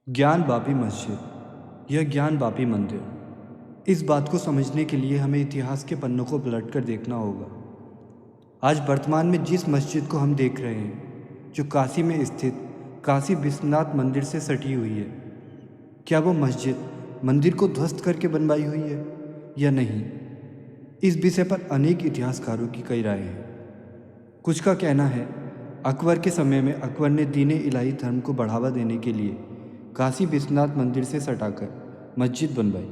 ज्ञान बापी मस्जिद या ज्ञान बापी मंदिर। इस बात को समझने के लिए हमें इतिहास के पन्नों को पलट कर देखना होगा। आज वर्तमान में जिस मस्जिद को हम देख रहे हैं, जो काशी में स्थित काशी विश्वनाथ मंदिर से सटी हुई है, क्या वो मस्जिद मंदिर को ध्वस्त करके बनवाई हुई है या नहीं? इस विषय पर अनेक इतिहासकारों की कई राय हैं। कुछ का कहना है अकबर के समय में अकबर ने दीन-ए इलाही धर्म को बढ़ावा देने के लिए काशी विश्वनाथ मंदिर से सटाकर मस्जिद बनवाई,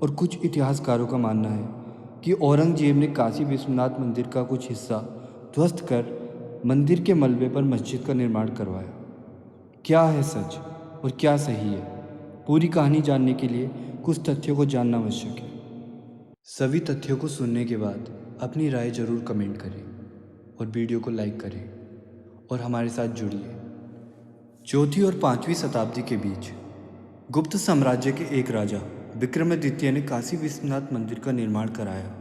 और कुछ इतिहासकारों का मानना है कि औरंगजेब ने काशी विश्वनाथ मंदिर का कुछ हिस्सा ध्वस्त कर मंदिर के मलबे पर मस्जिद का निर्माण करवाया। क्या है सच और क्या सही है? पूरी कहानी जानने के लिए कुछ तथ्यों को जानना आवश्यक है। सभी तथ्यों को सुनने के बाद अपनी राय जरूर कमेंट करें और वीडियो को लाइक करें और हमारे साथ जुड़िए। चौथी और 5वीं शताब्दी के बीच गुप्त साम्राज्य के एक राजा विक्रमादित्य ने काशी विश्वनाथ मंदिर का निर्माण कराया।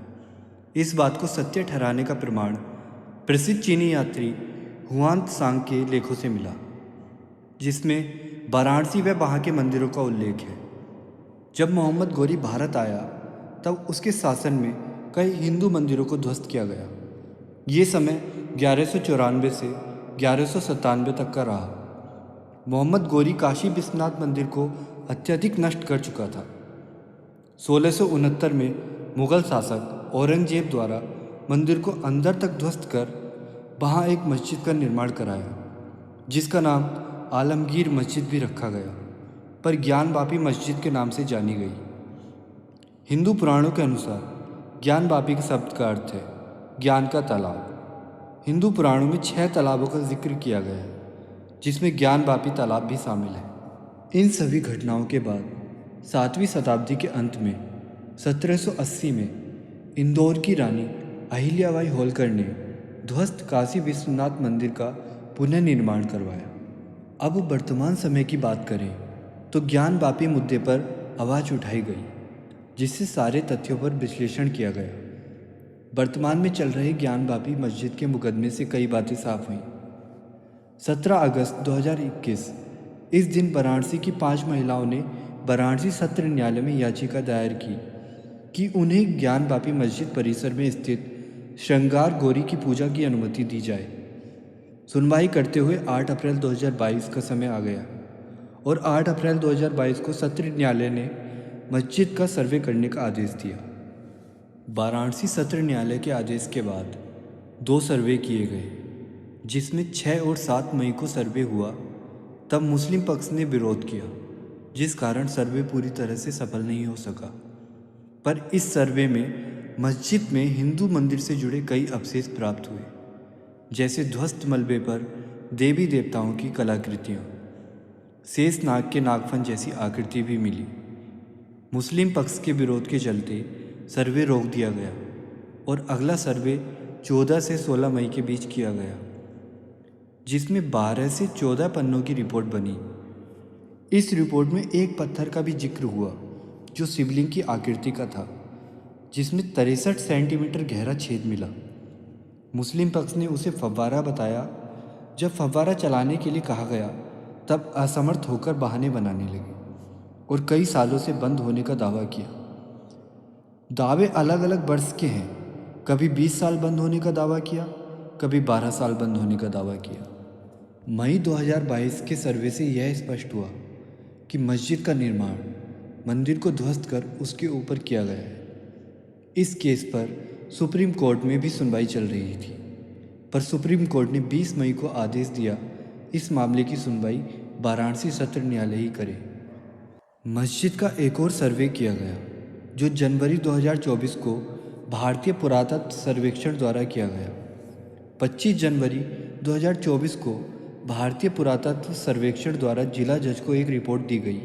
इस बात को सत्य ठहराने का प्रमाण प्रसिद्ध चीनी यात्री हुआन त्सांग के लेखों से मिला, जिसमें वाराणसी व वहाँ के मंदिरों का उल्लेख है। जब मोहम्मद गोरी भारत आया तब उसके शासन में कई हिंदू मंदिरों को ध्वस्त किया गया। ये समय 1194 से 1197 तक का रहा। मोहम्मद गोरी काशी विश्वनाथ मंदिर को अत्यधिक नष्ट कर चुका था। 1669 में मुगल शासक औरंगजेब द्वारा मंदिर को अंदर तक ध्वस्त कर वहाँ एक मस्जिद का निर्माण कराया, जिसका नाम आलमगीर मस्जिद भी रखा गया, पर ज्ञान बापी मस्जिद के नाम से जानी गई। हिंदू पुराणों के अनुसार ज्ञान बापी के शब्द का अर्थ है ज्ञान का तालाब। हिंदू पुराणों में 6 तालाबों का जिक्र किया गया है, जिसमें ज्ञान बापी तालाब भी शामिल है। इन सभी घटनाओं के बाद 7वीं शताब्दी के अंत में 1780 में इंदौर की रानी अहिल्याबाई होलकर ने ध्वस्त काशी विश्वनाथ मंदिर का पुनर्निर्माण करवाया। अब वर्तमान समय की बात करें तो ज्ञान बापी मुद्दे पर आवाज़ उठाई गई, जिससे सारे तथ्यों पर विश्लेषण किया गया। वर्तमान में चल रहे ज्ञान बापी मस्जिद के मुकदमे से कई बातें साफ हुई। 17 अगस्त 2021 इस दिन वाराणसी की 5 महिलाओं ने वाराणसी सत्र न्यायालय में याचिका दायर की कि उन्हें ज्ञान बापी मस्जिद परिसर में स्थित श्रृंगार गौरी की पूजा की अनुमति दी जाए। सुनवाई करते हुए 8 अप्रैल 2022 का समय आ गया और 8 अप्रैल 2022 को सत्र न्यायालय ने मस्जिद का सर्वे करने का आदेश दिया। वाराणसी सत्र न्यायालय के आदेश के बाद 2 सर्वे किए गए, जिसमें 6 और 7 मई को सर्वे हुआ। तब मुस्लिम पक्ष ने विरोध किया, जिस कारण सर्वे पूरी तरह से सफल नहीं हो सका। पर इस सर्वे में मस्जिद में हिंदू मंदिर से जुड़े कई अवशेष प्राप्त हुए, जैसे ध्वस्त मलबे पर देवी देवताओं की कलाकृतियाँ, शेष नाग के नागफन जैसी आकृति भी मिली। मुस्लिम पक्ष के विरोध के चलते सर्वे रोक दिया गया और अगला सर्वे 14 से 16 मई के बीच किया गया, जिसमें 12 से 14 पन्नों की रिपोर्ट बनी। इस रिपोर्ट में एक पत्थर का भी जिक्र हुआ जो शिवलिंग की आकृति का था, जिसमें 63 सेंटीमीटर गहरा छेद मिला। मुस्लिम पक्ष ने उसे फव्वारा बताया। जब फव्वारा चलाने के लिए कहा गया तब असमर्थ होकर बहाने बनाने लगे और कई सालों से बंद होने का दावा किया। दावे अलग अलग वर्ष के हैं। कभी 20 साल बंद होने का दावा किया, कभी 12 साल बंद होने का दावा किया। मई 2022 के सर्वे से यह स्पष्ट हुआ कि मस्जिद का निर्माण मंदिर को ध्वस्त कर उसके ऊपर किया गया है। इस केस पर सुप्रीम कोर्ट में भी सुनवाई चल रही थी, पर सुप्रीम कोर्ट ने 20 मई को आदेश दिया इस मामले की सुनवाई वाराणसी सत्र न्यायालय ही करे। मस्जिद का एक और सर्वे किया गया, जो जनवरी 2024 को भारतीय पुरातत्व सर्वेक्षण द्वारा किया गया। 25 जनवरी 2024 को भारतीय पुरातत्व सर्वेक्षण द्वारा जिला जज को एक रिपोर्ट दी गई,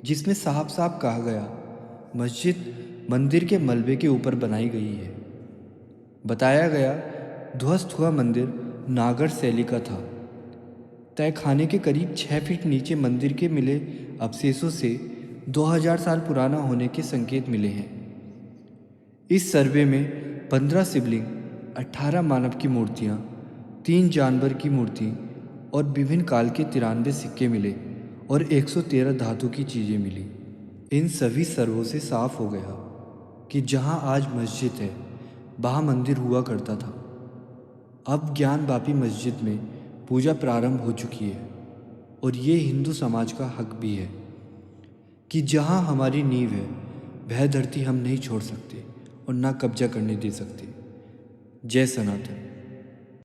जिसमें साफ साफ कहा गया मस्जिद मंदिर के मलबे के ऊपर बनाई गई है। बताया गया ध्वस्त हुआ मंदिर नागर शैली का था। तहखाने के करीब 6 फीट नीचे मंदिर के मिले अवशेषों से 2000 साल पुराना होने के संकेत मिले हैं। इस सर्वे में 15 शिवलिंग, 18 मानव की मूर्तियाँ, 3 जानवर की मूर्ति और विभिन्न काल के 93 सिक्के मिले और 113 धातु की चीज़ें मिली। इन सभी सर्वों से साफ हो गया कि जहाँ आज मस्जिद है वहाँ मंदिर हुआ करता था। अब ज्ञान वापी मस्जिद में पूजा प्रारंभ हो चुकी है और ये हिंदू समाज का हक भी है कि जहाँ हमारी नींव है वह धरती हम नहीं छोड़ सकते और ना कब्जा करने दे सकते। जय सनातन।